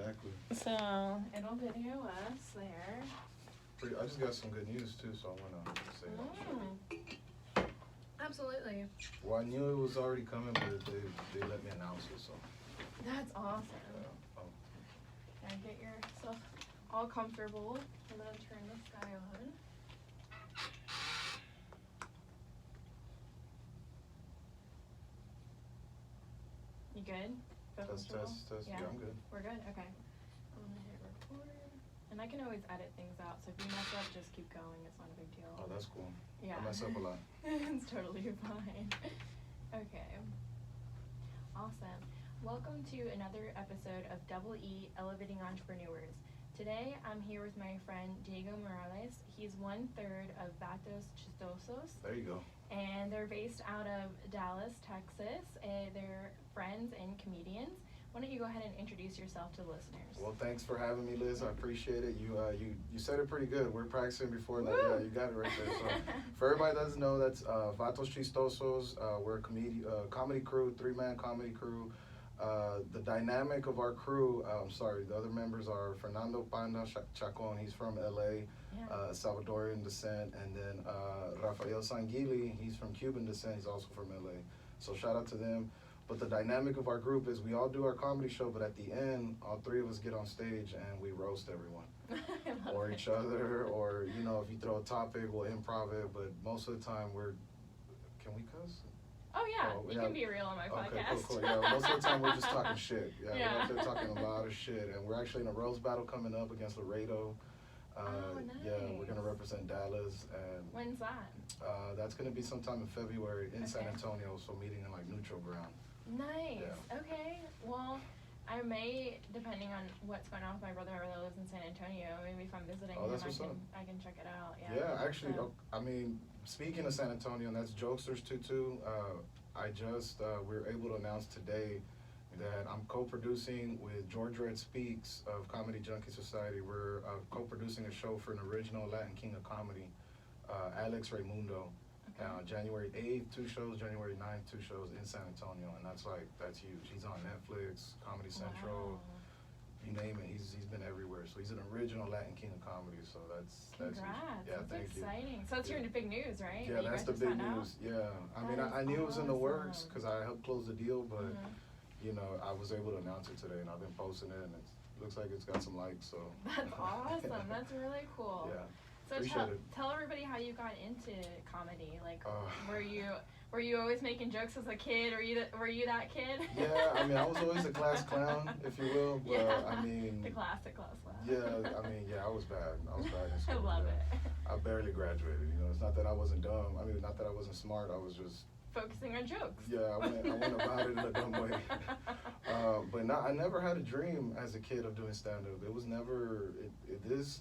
Exactly. So it'll video us there. I just got some good news too, so I want to say it. Absolutely. Well, I knew it was already coming, but they let me announce it, so. That's awesome. Yeah. And get yourself all comfortable, and then turn this guy on. You good? Test. Yeah, I'm good. We're good? Okay. I'm gonna hit record. And I can always edit things out, so if you mess up, just keep going. It's not a big deal. Oh, that's cool. Yeah. I mess up a lot. It's totally fine. Okay. Awesome. Welcome to another episode of Double E Elevating Entrepreneurs. Today, I'm here with my friend Diego Morales. He's 1/3 of Vatos, Chistosos. There you go. And they're based out of Dallas, Texas. They're friends and comedians. Why don't you go ahead and introduce yourself to the listeners? Well, thanks for having me, Liz. I appreciate it. You said it pretty good. We're practicing before that. Woo! Yeah, you got it right there. So, for everybody that doesn't know, that's Vatos Chistosos. We're a comedy crew, 3-man comedy crew. The dynamic of our crew, the other members are Fernando Panda Chacon. He's from LA, Salvadorian descent, and then Rafael Sanguili. He's from Cuban descent. He's also from LA. So shout out to them. But the dynamic of our group is we all do our comedy show, but at the end, all three of us get on stage and we roast everyone. Or each other, or, if you throw a topic, we'll improv it, but most of the time can we cuss? Oh, yeah. You can be real on my podcast. Okay, cool. Yeah, most of the time we're just talking shit. Yeah, we're out there talking a lot of shit, and we're actually in a roast battle coming up against Laredo. Nice. Yeah, we're going to represent Dallas. And when's that? That's going to be sometime in February in San Antonio, so meeting in neutral ground. Nice. Yeah. Okay. Well, I may, depending on what's going on with my brother who lives in San Antonio, maybe if I'm visiting him, I can check it out. Yeah, actually, speaking of San Antonio, and that's Jokesters too. I just we were able to announce today that I'm co-producing with George Red Speaks of Comedy Junkie Society. We're co-producing a show for an original Latin king of comedy, Alex Raimundo. January 8th, 2 shows, January 9th, 2 shows in San Antonio, and that's huge. He's on Netflix, Comedy Central, you name it. He's been everywhere. So he's an original Latin king of comedy. So that's Congrats. Huge. Yeah, that's exciting. So that's your big news, right? Yeah, that's the big news. Yeah, I knew it was in the works because I helped close the deal, but I was able to announce it today, and I've been posting it, and it looks like it's got some likes. So that's awesome. That's really cool. Yeah. So tell everybody how you got into comedy. Were you always making jokes as a kid? Were you that kid? Yeah, I was always a class clown, if you will. But the classic class clown. Yeah, I was bad. In school. I love it. I barely graduated. It's not that I wasn't dumb. Not that I wasn't smart. I was just focusing on jokes. Yeah, I went about it in a dumb way. But I never had a dream as a kid of doing stand-up. It was never. This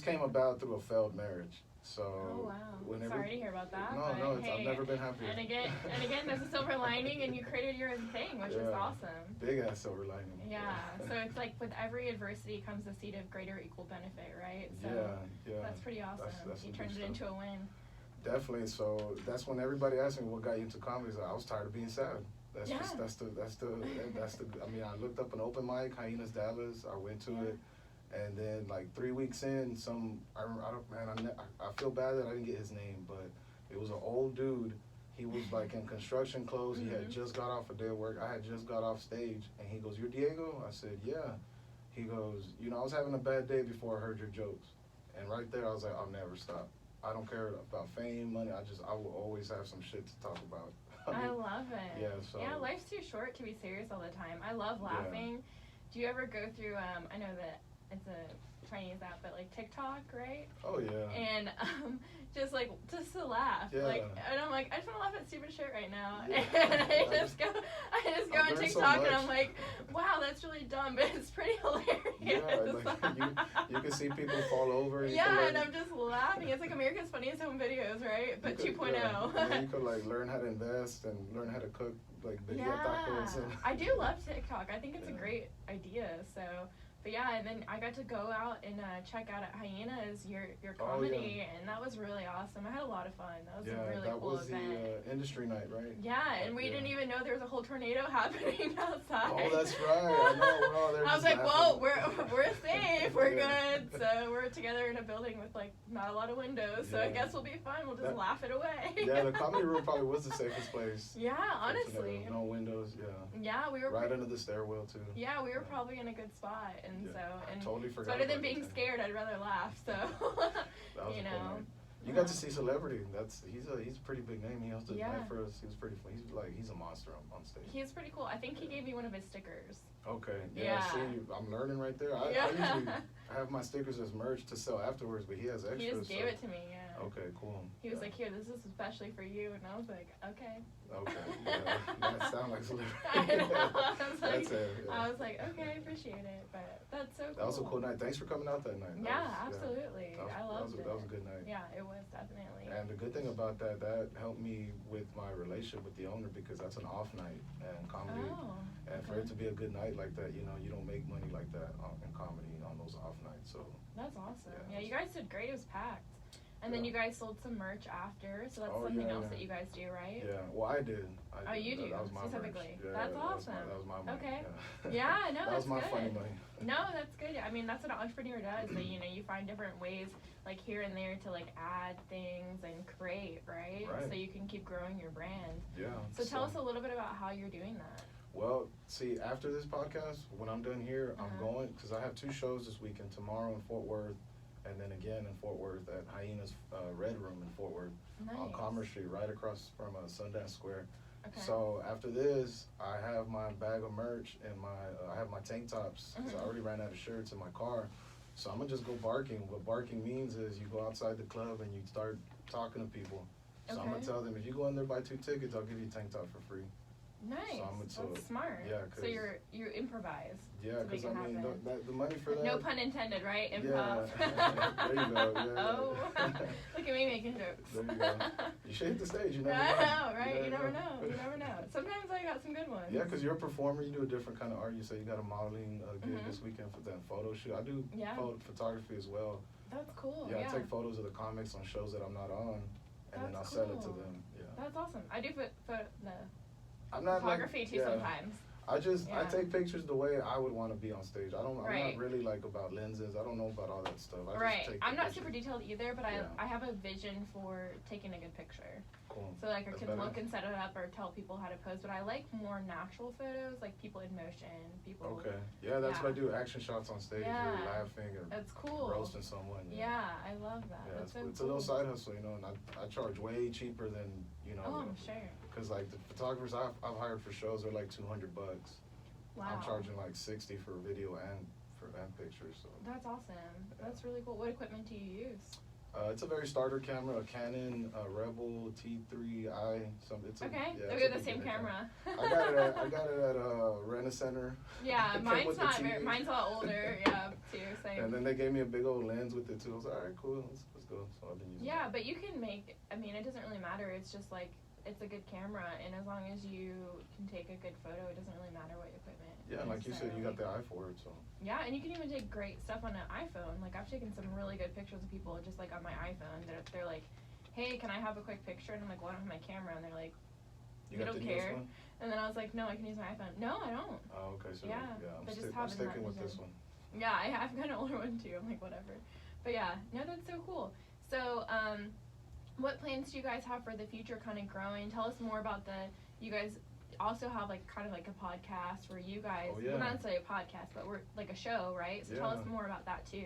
came about through a failed marriage. So. Oh wow! Sorry to hear about that. No, I've never been happier. And again, there's a silver lining, and you created your own thing, which is awesome. Big ass silver lining. Yeah. So it's like with every adversity comes the seed of greater equal benefit, right? So yeah. That's pretty awesome. That's you turned it into a win. Definitely. So that's when everybody asked me what got you into comedy. I was tired of being sad. That's the. I looked up an open mic, Hyenas Dallas. I went to it. And then 3 weeks in, I feel bad that I didn't get his name, but it was an old dude. He was in construction clothes. He had just got off a day of work. I had just got off stage, and he goes, "You're Diego?" I said, "Yeah." He goes, "I was having a bad day before I heard your jokes." And right there, I was like, "I'll never stop. I don't care about fame, money. I will always have some shit to talk about." I love it. Yeah, life's too short to be serious all the time. I love laughing. Yeah. Do you ever go through, I know that it's a Chinese app, but TikTok, right? Oh yeah. And just to laugh. Yeah. And I'm I just want to laugh at stupid shit right now. Yeah. And I just go on TikTok and I'm wow, that's really dumb, but it's pretty hilarious. Yeah, you can see people fall over. And and I'm just laughing. It's America's Funniest Home Videos, right? But 2.0. Yeah, you could learn how to invest and learn how to cook video tacos. I do love TikTok. I think it's a great idea. So But yeah, and then I got to go out and check out at Hyenas your comedy, and that was really awesome. I had a lot of fun. That was a really cool event. Yeah, that was the industry night, right? Yeah, and we didn't even know there was a whole tornado happening outside. Oh, that's right. I know. We're all there. I was like, well, we're safe. We're good. So we're together in a building with like not a lot of windows. So I guess we'll be fine. We'll just laugh it away. Yeah, the comedy room probably was the safest place. Yeah, honestly. No windows. Yeah. Yeah, we were right under the stairwell too. Yeah, we were probably in a good spot, and I totally forgot. Better than being scared, I'd rather laugh. So, that was you know. Cool night. You got to see Celebrity. He's a pretty big name. He hosted night for us. He was pretty fun. He's a monster on stage. He's pretty cool. I think he gave me one of his stickers. Okay. Yeah. See, I'm learning right there. I usually have my stickers as merch to sell afterwards, but he has extras. He just gave it to me. Yeah. Okay. Cool. He was like, "Here, this is especially for you," and I was like, "Okay." Okay. Yeah, that sounds like Celebrity. I know. I was like, okay, I appreciate it, but that's so cool. That was a cool night. Thanks for coming out that night. Absolutely. I loved it. That was a good night. Yeah, it was definitely. And the good thing about that helped me with my relationship with the owner, because that's an off night and comedy. And for it to be a good night like that, you don't make money like that in comedy on those off nights. So that's awesome. Yeah, you guys did great. It was packed. And then you guys sold some merch after, so that's something else that you guys do, right? Yeah, well, I did. You do, that was my specifically. Merch. That's awesome. That was my money. Okay. Yeah, no, that was my good. funny money. No, that's good. I mean, that's what an entrepreneur does. That you find different ways, like here and there, to like add things and create, right? So you can keep growing your brand. Yeah. So tell us a little bit about how you're doing that. Well, see, after this podcast, when I'm done here, I'm going, because I have 2 shows this weekend, tomorrow in Fort Worth, and then again in Fort Worth at Hyenas Red Room in Fort Worth on Commerce Street, right across from Sundance Square. Okay. So after this, I have my bag of merch and I have my tank tops, because I already ran out of shirts in my car. So I'm gonna just go barking. What barking means is you go outside the club and you start talking to people. So I'm gonna tell them, if you go in there, buy 2 tickets, I'll give you a tank top for free. Nice. That's smart. Yeah. So you improvise. Yeah, because I mean the money for that. No pun intended, right? Improv. Yeah. There you go. Yeah. Oh, look at me making jokes. There you go. You should hit the stage. You never know. I know, right? You never know. You never know. Sometimes I got some good ones. Yeah, because you're a performer. You do a different kind of art. You say you got a modeling gig this weekend for that photo shoot. I do photography as well. That's cool. Yeah, I take photos of the comics on shows that I'm not on, and then I'll sell it to them. Yeah. That's awesome. I do I'm not photography too sometimes. I take pictures the way I would want to be on stage. I'm not really like about lenses. I don't know about all that stuff. I'm not super detailed either, but I have a vision for taking a good picture. Cool. So like I can look and set it up or tell people how to pose, but I like more natural photos, like people in motion, people. Okay. Yeah, that's what I do. Action shots on stage, really laughing or that's cool. roasting someone. Yeah, I love that. Yeah, that's so it's a little side hustle, and I charge way cheaper than Oh, I'm sure. Because like the photographers I've hired for shows are like $200. Wow. I'm charging like $60 for video and pictures. So that's awesome. That's really cool. What equipment do you use? It's a very starter camera, a Canon Rebel T3i. They're the same camera. I got it at Rent-A-Center. Yeah, mine's not. Mine's a lot older. Yeah, too. Same. And then they gave me a big old lens with it too. I was like, all right, cool, let's go. So I've been using. Yeah, but you can make. I mean, it doesn't really matter. It's just like it's a good camera, and as long as you can take a good photo, it doesn't really matter what equipment. Yeah, and like you said, you got the eye for it, so. Yeah, and you can even take great stuff on an iPhone. Like I've taken some really good pictures of people just like on my iPhone. They're like, hey, can I have a quick picture? And I'm like, well, I don't have my camera, and they're like, you don't care. And then I was like, no, I can use my iPhone. No, I don't. Oh, okay. So I'm sticking with this one. Yeah, I've got an older one too. I'm like, whatever. But yeah, no, that's so cool. So, what plans do you guys have for the future, kind of growing? Tell us more about you guys also have like kind of like a podcast where you guys, well, not necessarily a podcast, but we're like a show, right? So tell us more about that too.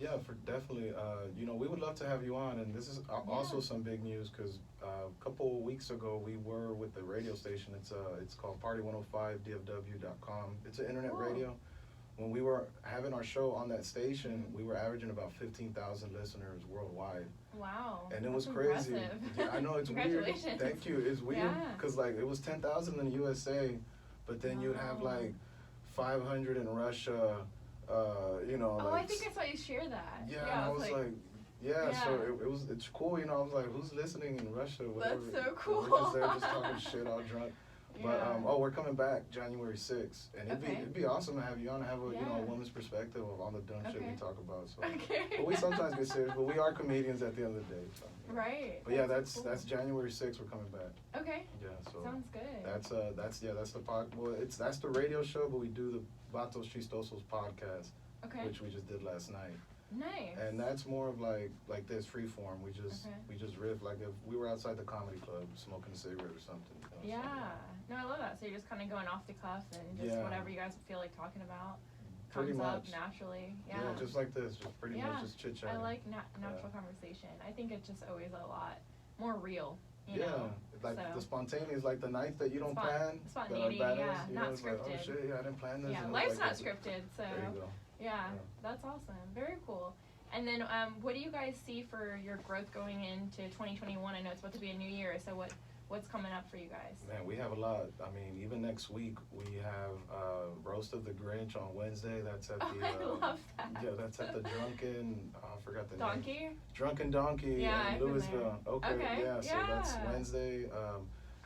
Yeah, for definitely. We would love to have you on, and this is also some big news because a couple weeks ago we were with the radio station. It's called Party105DFW.com. It's an internet radio. When we were having our show on that station, we were averaging about 15,000 listeners worldwide. Wow. And it was crazy. Yeah, I know, it's weird. Thank you. It's weird because like it was 10,000 in the USA, but then you'd have like 500 in Russia. I think I saw you share that. Yeah, and I was like, so it's cool. I was like, who's listening in Russia? Whatever. That's so cool. We're just there just talking shit all drunk. But Yeah. we're coming back January 6th, and Okay. it'd be awesome to have you on and have a Yeah. a woman's perspective of all the dumb shit we Okay. talk about. So, Okay. but we sometimes get serious, but we are comedians at the end of the day. So. Right. But yeah, so cool. that's January 6th. We're coming back. Okay. Yeah, so Sounds good. that's the pod. Well, that's the radio show, but we do the Vatos Chistosos podcast, Okay. which we just did last night. Nice. And that's more of like this free form. We just riff like if we were outside the comedy club smoking a cigarette or something. You know, Yeah. No, I love that. So you're just kind of going off the cuff and just Yeah. whatever you guys feel like talking about Pretty comes much. up naturally. Yeah, Yeah. just like this, just pretty Yeah. much just chit chat. I like natural conversation. I think it's just always a lot more real. You Yeah, know? like So- the spontaneous, like the nights that you don't plan, that are spontaneity, badass. yeah, You not know, it's like, oh scripted. shit, yeah, I didn't plan this. Yeah, and life's like not this. scripted, so There you go. yeah, Yeah. that's awesome. Very cool. And then, what do you guys see for your growth going into 2021? I know it's about to be a new year, so what's coming up for you guys? Man, we have a lot. I mean, even next week we have Roast of the Grinch on Wednesday. That's at the I love that. yeah, that's at the Drunken. I forgot the name. Donkey? Drunken Donkey Yeah, I've in been Louisville. there. Okay, Okay, yeah. So that's yeah. Wednesday.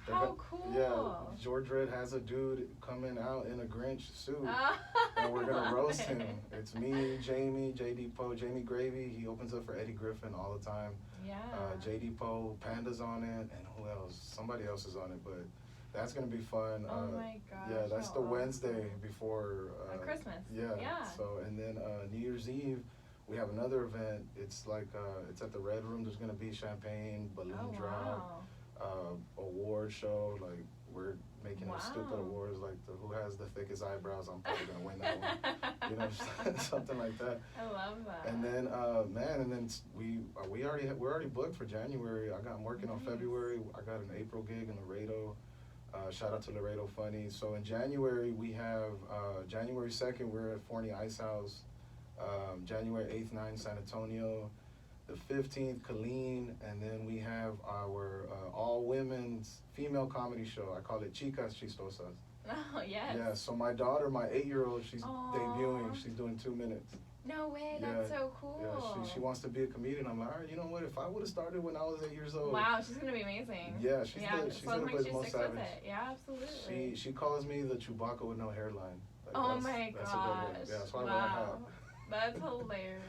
They're How go- cool. Yeah, George Red has a dude coming out in a Grinch suit. Ah, And we're gonna love roast it. him. It's me, Jamie, JD Poe, Jamie Gravy. He opens up for Eddie Griffin all the time. Yeah. JD Poe, Panda's on it, and who else? Somebody else is on it, but that's gonna be fun. Oh my gosh. Yeah, that's how the awesome. Wednesday before Christmas. Yeah. Yeah. So and then New Year's Eve, we have another event. It's like it's at the Red Room. There's gonna be champagne, balloon Oh drop, wow. award show. Like we're making a stupid Wow. awards, like who has the thickest eyebrows. I'm probably gonna win that one. You know, something like that. I love that. And then, we're already booked for January. I'm working on Nice. February. I got an April gig in Laredo. Shout out to Laredo Funny. So in January we have January 2nd we're at Forney Ice House. January 8th, 9th San Antonio. The 15th Colleen, and then we have our all women's female comedy show. I call it Chicas Chistosas. Oh yes. Yeah. So my daughter, my 8-year-old, she's Aw. debuting. She's doing 2 minutes. No way. Yeah, That's so cool. Yeah, she wants to be a comedian. I'm like, all right, you know what? If I would have started when I was 8 years old. Wow, she's gonna be amazing. Yeah, she's yeah, the, she's so as the long as she most sticks with savage. it. Yeah, absolutely. She calls me the Chewbacca with no hairline. Like, Oh that's- my that's a good one. gosh. Yeah, so I Wow. That's hilarious.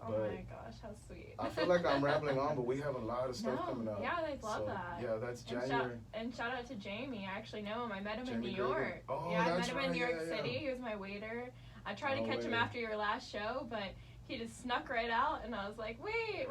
Oh But my gosh, how sweet. I feel like I'm rambling on, but we have a lot of stuff coming up. Yeah, I love So, that. Yeah, that's And January. shout out to Jamie. I actually know him. I met him in Jamie New Greger. York. Oh, yeah, I met that's him in New right. York Yeah, City. yeah. He was my waiter. I tried to No catch him way. after your last show, but he just snuck right out, and I was like, wait,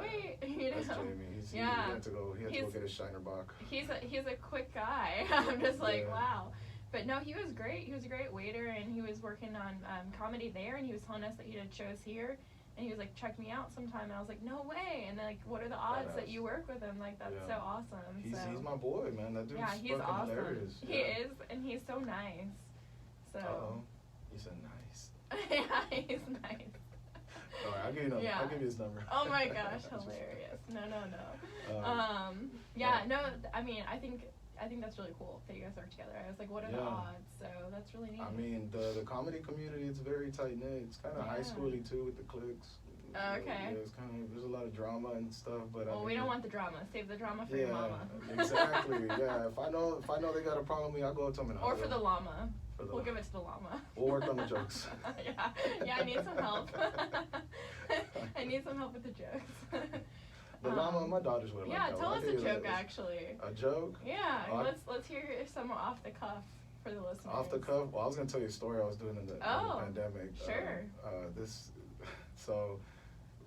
you know. That's Jamie. He Yeah. had to go He's- get his Shiner Bock. He's a quick guy. I'm just like, Yeah. wow. But no, he was great. He was a great waiter, and he was working on comedy there, and he was telling us that he did shows here. And he was like, check me out sometime. And I was like, no way. And then, like, what are the odds that Badass. you work with him? Like, that's Yeah. so awesome. He's so. my boy, man. That dude's Yeah, he's fucking awesome. hilarious. He Yeah. is, and he's so nice. So. Uh-oh. You said nice. Yeah, he's nice. All right, I'll give you number. Yeah. I'll give you his number. Oh my gosh, hilarious. No. Yeah, no, I mean, I think that's really cool that you guys are together. I was like, what are the Yeah. odds? So that's really neat. I mean, the comedy community, it's very tight knit. It's kind of high Yeah. schooly too with the cliques. Oh, okay. Yeah, it's kind of there's a lot of drama and stuff, but well, we don't want the drama. Save the drama for yeah, your mama. exactly. Yeah, if I know they got a problem with me, I'll go up to them and Or hug for the them. llama. For the We'll llama. give it to the llama. We'll work on the jokes. yeah, I need some help. I need some help with the jokes. The llama, my daughters would Yeah, like that. tell one. us I a think joke it's- actually. A joke? Yeah, Oh, I- let's hear some off the cuff for the listeners. Off the cuff? Well, I was gonna tell you a story I was doing in the pandemic. Sure. So,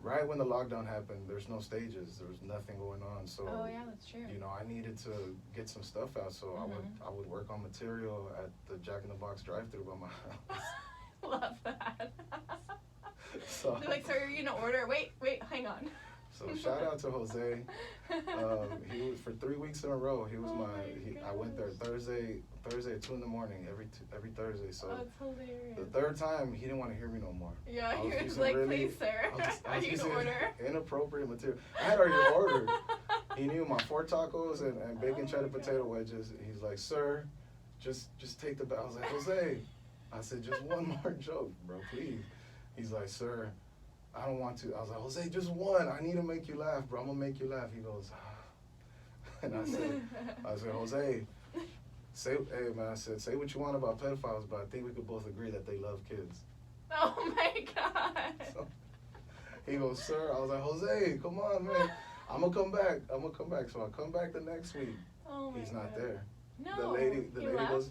right when the lockdown happened, there's no stages. There was nothing going on. So, Oh yeah, that's true. you know, I needed to get some stuff out. So I would work on material at the Jack in the Box drive-through by my house. Love that. So- They're like, so are you gonna order? Wait, hang on. So shout out to Jose. He was for 3 weeks in a row. He was Oh my I went there gosh. Thursday at 2 in the morning every Thursday. So Oh, it's hilarious. the third time he didn't want to hear me no more. Yeah, I he was using like, really- please, sir, I was are you using gonna order? inappropriate material. I had already ordered. He knew my 4 tacos and bacon Oh cheddar my potato God. wedges. He's like, sir, just take the. I was like, Jose. I said, just one more joke, bro, please. He's like, sir, I don't want to. I was like, Jose, just one. I need to make you laugh, bro. I'm gonna make you laugh. He goes, and I said, Jose, Hey man, I said, say what you want about pedophiles, but I think we could both agree that they love kids. Oh my god. So, he goes, sir. I was like, Jose, come on, man. I'm gonna come back. So I come back the next week. Oh my He's not God. there. No. The lady He left? goes,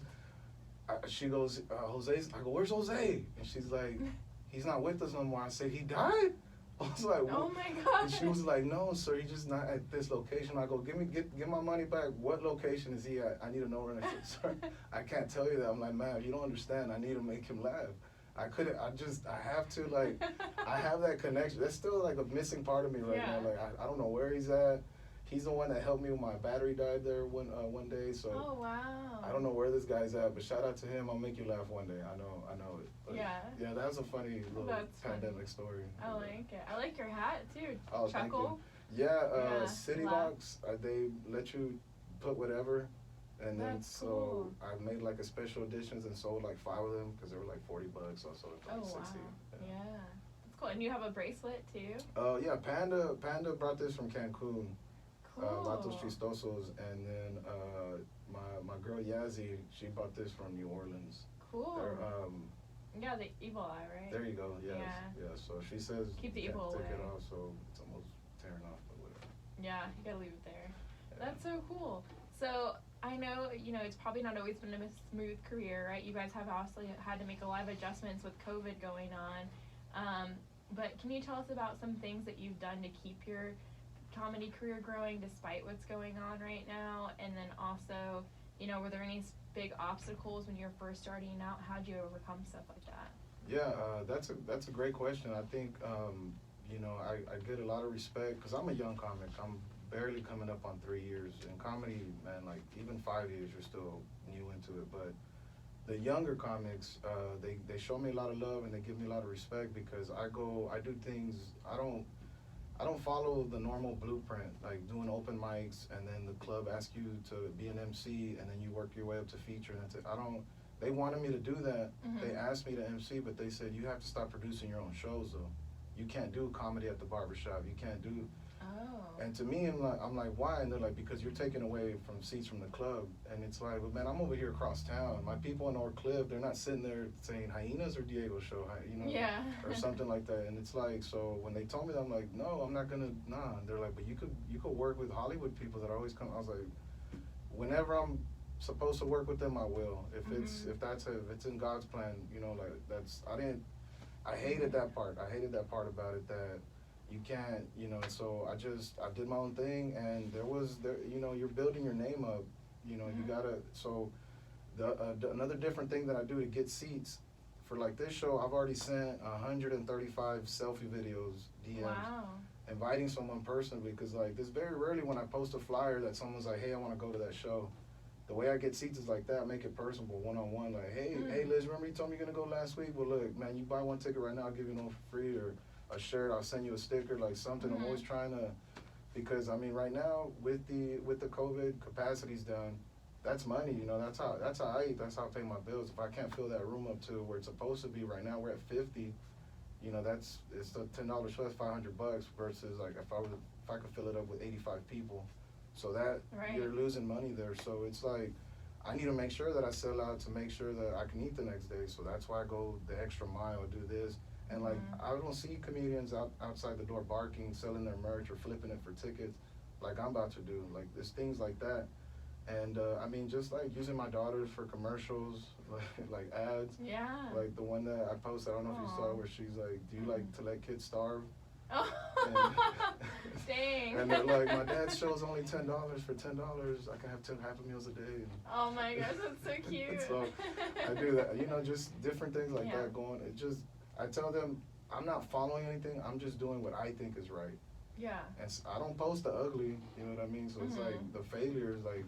she goes, Jose's. I go, where's Jose? And she's like, he's not with us no more. I said, he died? I was like, Oh what? my God. And she was like, no, sir, he's just not at this location. I go, get my money back. What location is he at? I need to know. And I said, sir, I can't tell you that. I'm like, ma'am, you don't understand. I need to make him laugh. I have to, like, I have that connection. That's still like a missing part of me right now. Like, I don't know where he's at. He's the one that helped me when my battery died there one day. So Oh wow. I don't know where this guy's at, but shout out to him. I'll make you laugh one day. I know it. But Yeah. Yeah, that's a funny little That's pandemic funny. story. I like it. I like your hat too. Oh, thank Chuckle. you. Yeah, Yeah, City laugh. Locks, they let you put whatever. And then That's so cool. I made like a special editions and sold like 5 of them because they were like $40. So I sold it for Oh like wow. 60. Yeah. That's cool. And you have a bracelet too? Yeah, Panda brought this from Cancun. Cool. Vatos Chistosos, and then my girl Yazzie, she bought this from New Orleans. Cool. They're, Yeah, the evil eye, right? there you go. Yes. Yeah. Yeah. So she says Keep the you can't evil take it away. off, so it's almost tearing off, but whatever. Yeah, you gotta leave it there. Yeah. That's so cool. So I know, it's probably not always been a smooth career, right? You guys have also had to make a lot of adjustments with COVID going on. But can you tell us about some things that you've done to keep your comedy career growing despite what's going on right now? And then also, were there any big obstacles when you were first starting out? How'd you overcome stuff like that? Yeah, that's a great question. I think I get a lot of respect because I'm a young comic. I'm barely coming up on 3 years in comedy, man. Like even 5 years, you're still new into it. But the younger comics, they show me a lot of love and they give me a lot of respect because I do things. I don't follow the normal blueprint, like doing open mics and then the club asks you to be an MC and then you work your way up to feature. And they wanted me to do that. Mm-hmm. They asked me to MC, but they said, you have to stop producing your own shows though. You can't do comedy at the barbershop. You can't do. Oh. And to me, I'm like, why? And they're like, because you're taking away from seats from the club. And it's like, well, man, I'm over here across town. My people in Oak Cliff, they're not sitting there saying Hyenas or Diego's show, Yeah. or something like that. And it's like, so when they told me that, I'm like, no, I'm not gonna, nah. And they're like, but you could work with Hollywood people that always come. I was like, whenever I'm supposed to work with them, I will. If it's in God's plan, I hated that part. I hated that part about it that you can't, so I did my own thing and you're building your name up, you gotta, so another different thing that I do to get seats for like this show, I've already sent 135 selfie videos, DMs, Wow. inviting someone personally, because like this very rarely when I post a flyer that someone's like, hey, I want to go to that show. The way I get seats is like that, I make it personable, one-on-one, like, hey Liz, remember you told me you're gonna go last week? Well look, man, you buy one ticket right now, I'll give you one for free, or a shirt, I'll send you a sticker, like something. I'm always trying to, because I mean right now with the COVID capacity's down, that's money, that's how I eat, that's how I pay my bills. If I can't fill that room up to where it's supposed to be right now, we're at 50, it's the $10 show, that's $500 versus like if I could fill it up with 85 people. So that you're losing money there. So it's like I need to make sure that I sell out to make sure that I can eat the next day. So that's why I go the extra mile, do this. And like I don't see comedians outside the door barking, selling their merch or flipping it for tickets like I'm about to do. Like there's things like that. And I mean just like using my daughters for commercials, like ads. Yeah. Like the one that I posted, I don't know if you saw, where she's like, do you like to let kids starve? Oh. Dang. And they're like, my dad's show's only $10. For $10, I can have 10 Happy Meals a day. And oh my gosh, that's so cute. so I do that, just different things like that going. I tell them, I'm not following anything. I'm just doing what I think is right. Yeah. And I don't post the ugly, you know what I mean? So it's like the failures, like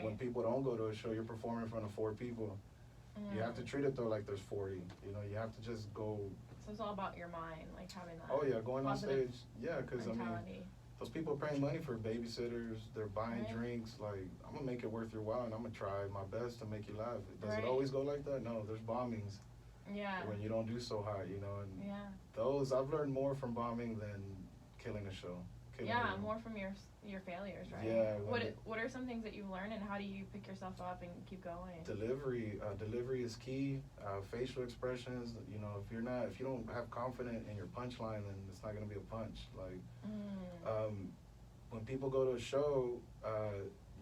when people don't go to a show, you're performing in front of 4 people. You have to treat it though like there's 40. You have to just go. So it's all about your mind, like having that. Oh yeah, going on stage. Yeah, because I mean, those people are paying money for babysitters. They're buying drinks. Like I'm gonna make it worth your while, and I'm gonna try my best to make you laugh. Does it always go like that? No, there's bombings. Yeah. When you don't do so hot, and yeah. those I've learned more from bombing than killing a show. Yeah, more from your failures, right? Yeah. What are some things that you've learned, and how do you pick yourself up and keep going? Delivery is key. Facial expressions. You know, if you don't have confidence in your punchline, then it's not gonna be a punch. Like, when people go to a show,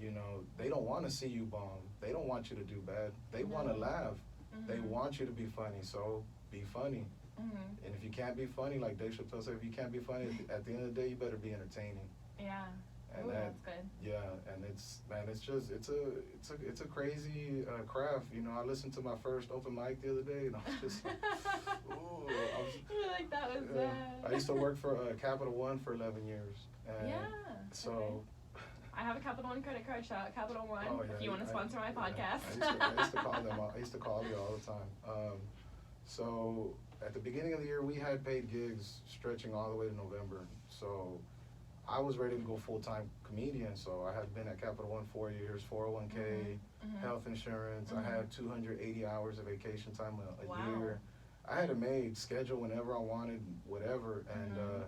you know, they don't want to see you bomb. They don't want you to do bad. They want to laugh. They want you to be funny. So be funny. And if you can't be funny, like Dave Chappelle said, if you can't be funny, at the end of the day, you better be entertaining. Yeah. And that's good. Yeah, and it's a crazy craft. You know, I listened to my first open mic the other day, and I was just like, ooh. You're like, that was I used to work for Capital One for 11 years. And so. Okay. I have a Capital One credit card. Shout out Capital One if you want to sponsor my podcast. I used to call them. I used to call you all the time. So at the beginning of the year, we had paid gigs stretching all the way to November. So I was ready to go full-time comedian. So I had been at Capital One 4 years, 401k, health insurance. I had 280 hours of vacation time a year. I had a maid schedule whenever I wanted, whatever. And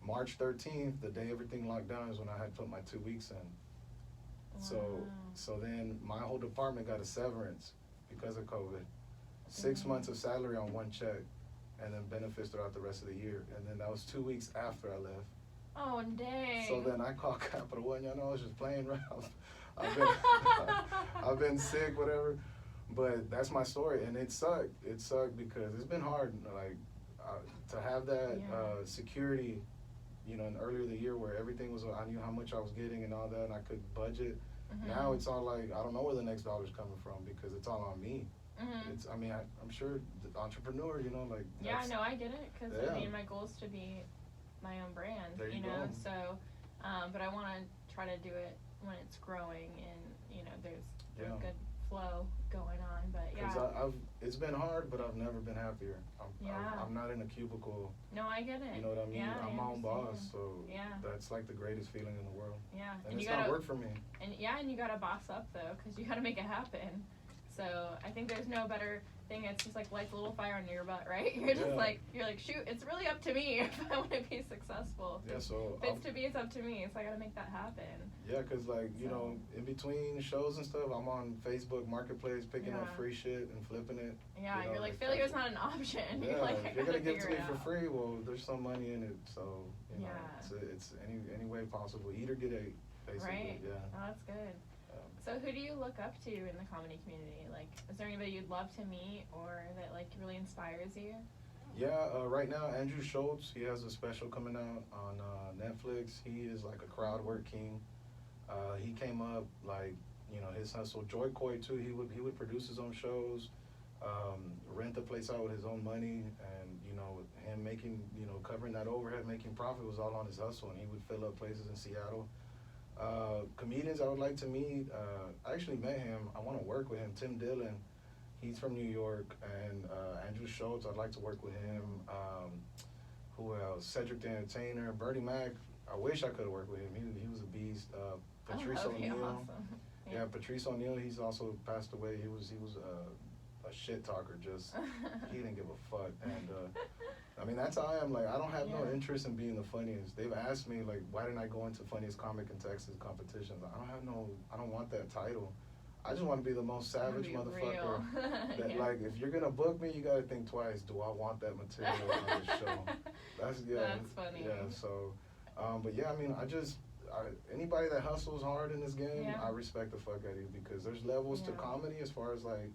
March 13th, the day everything locked down, is when I had put my 2 weeks in. So then my whole department got a severance because of COVID. 6 months of salary on one check, and then benefits throughout the rest of the year. And then that was 2 weeks after I left. Oh, dang. So then I called Capital One. Y'all know I was just playing around. I've been sick, whatever. But that's my story, and it sucked. It sucked because it's been hard, like, to have that security. You know, in earlier the year where everything was, I knew how much I was getting and all that, and I could budget. Now it's all like, I don't know where the next dollar's coming from because it's all on me. It's, I mean, I'm sure the entrepreneur, you know, like. Yeah, no, I get it, because I mean, my goal is to be my own brand, there you know, go. so, but I want to try to do it when it's growing and, you know, there's good flow going on, but Because it's been hard, but I've never been happier. I'm not in a cubicle. No, I get it. You know what I mean? Yeah, I'm my own boss, so yeah. That's like the greatest feeling in the world. Yeah. And it's not work for me. And and you gotta boss up though, because you gotta make it happen. So I think there's no better thing. It's just like lights a little fire under your butt, right? You're just like, shoot, it's really up to me if I want to be successful. Yeah, so if it's to be, it's up to me. So I gotta make that happen. Yeah, because like, you know, in between shows and stuff, I'm on Facebook Marketplace picking up free shit and flipping it. Yeah, you know, you're like, failure's not an option. Yeah, you're like, if you're gonna give it to me for free, well, there's some money in it. So, you know, it's any way possible. Eat or get ate, basically. Right. Yeah. Oh, that's good. So who do you look up to in the comedy community? Like, is there anybody you'd love to meet or that like really inspires you? Yeah, right now Andrew Schultz, he has a special coming out on Netflix. He is like a crowd work king. He came up like, you know, his hustle. Joy Coy too. He would produce his own shows, rent the place out with his own money, and you know, him making, you know, covering that overhead, making profit was all on his hustle, and he would fill up places in Seattle. Comedians I would like to meet, I actually met him, I want to work with him, Tim Dillon, he's from New York, and Andrew Schultz, I'd like to work with him. Who else? Cedric the Entertainer, Bernie Mac, I wish I could have worked with him, he was a beast. Patrice O'Neal, awesome. yeah, Patrice O'Neal, he's also passed away, he was a shit talker, just, he didn't give a fuck, and I mean, that's how I am. Like, I don't have no interest in being the funniest. They've asked me, like, why didn't I go into funniest comic in Texas competitions? I don't want that title. I just want to be the most savage motherfucker. That, like, if you're gonna book me, you gotta think twice. Do I want that material on the show? That's funny. Yeah. So, but yeah, I mean, anybody that hustles hard in this game, I respect the fuck out of you because there's levels to comedy as far as like.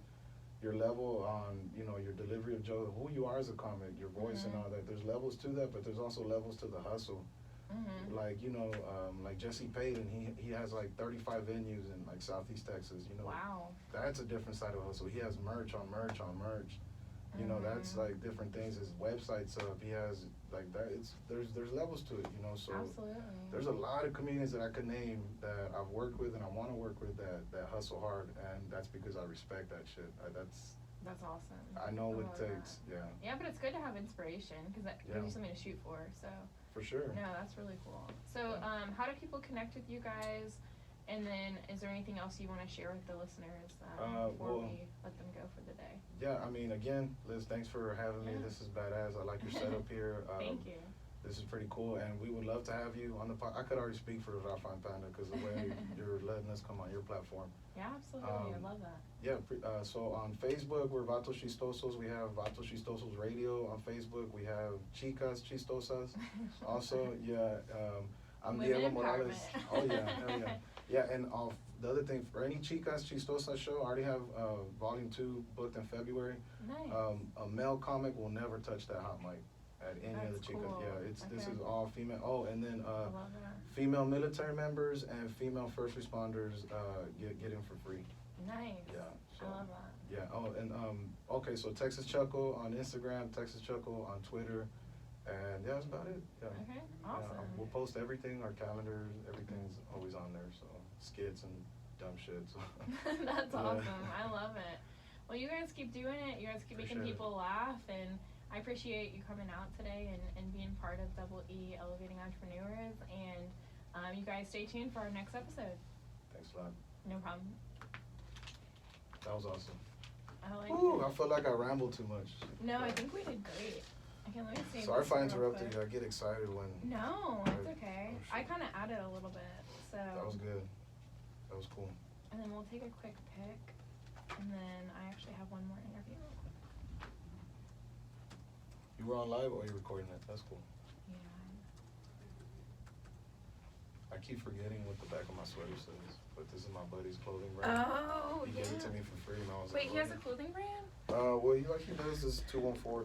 Your level on, you know, your delivery of jokes, who you are as a comic, your voice and all that. There's levels to that, but there's also levels to the hustle. Like, you know, like Jesse Payton, he has like 35 venues in like Southeast Texas, you know. Wow. That's a different side of hustle. He has merch on merch on merch. You know, that's like different things. His website's up. He has like that. There's levels to it, you know. So absolutely. There's a lot of comedians that I could name that I've worked with and I want to work with that hustle hard, and that's because I respect that shit. That's awesome. I know what it takes. That. Yeah, but it's good to have inspiration because that gives you something to shoot for. So. For sure. No, that's really cool. So, how do people connect with you guys? And then, is there anything else you want to share with the listeners before we let them go for the day? Yeah, I mean, again, Liz, thanks for having me. This is badass. I like your setup here. Thank you. This is pretty cool, and we would love to have you on the I could already speak for Rafa and Panda because the way you're letting us come on your platform. Yeah, absolutely. I love that. Yeah, so on Facebook, we're Vatos Chistosos. We have Vatos Chistosos Radio on Facebook. We have Chicas Chistosas. Also, yeah, I'm Women Diego Morales. empowerment. Oh, yeah, hell yeah. Yeah, and the other thing, for any Chicas Chistosas show, I already have Volume 2 booked in February. Nice. A male comic will never touch that hot mic at any of the That's Chicas. cool. Yeah, this Okay. is all female. Oh, and then I love that. female military members and female first responders get in for free. Nice. Yeah. So, I love that. yeah. Oh, and okay. So Texas Chuckle on Instagram, Texas Chuckle on Twitter, and yeah, that's about it. Yeah. Okay. Awesome. We'll post everything. Our calendars, everything's always on there. So skits and dumb shit. So. That's Yeah. awesome. I love it. Well, you guys keep doing it. You guys keep making Appreciate it. people laugh, and I appreciate you coming out today and being part of Double E Elevating Entrepreneurs. And you guys stay tuned for our next episode. Thanks a lot. No problem. That was awesome. I like Ooh, it. I feel like I rambled too much. No, I think we did great. Okay, let me see. Sorry if I this real interrupted quick. you. I get excited when. No, it's okay. Oh, I shit. kind of added a little bit, so. That was good. That was cool. And then we'll take a quick pic, and then I actually have one more interview real quick. You were on live or you recording it? That's cool. Yeah. I keep forgetting what the back of my sweater says, but this is my buddy's clothing brand. Oh, He yeah. gave it to me for free, and I was Wait, like, he has a okay. clothing brand? Well, he does this 214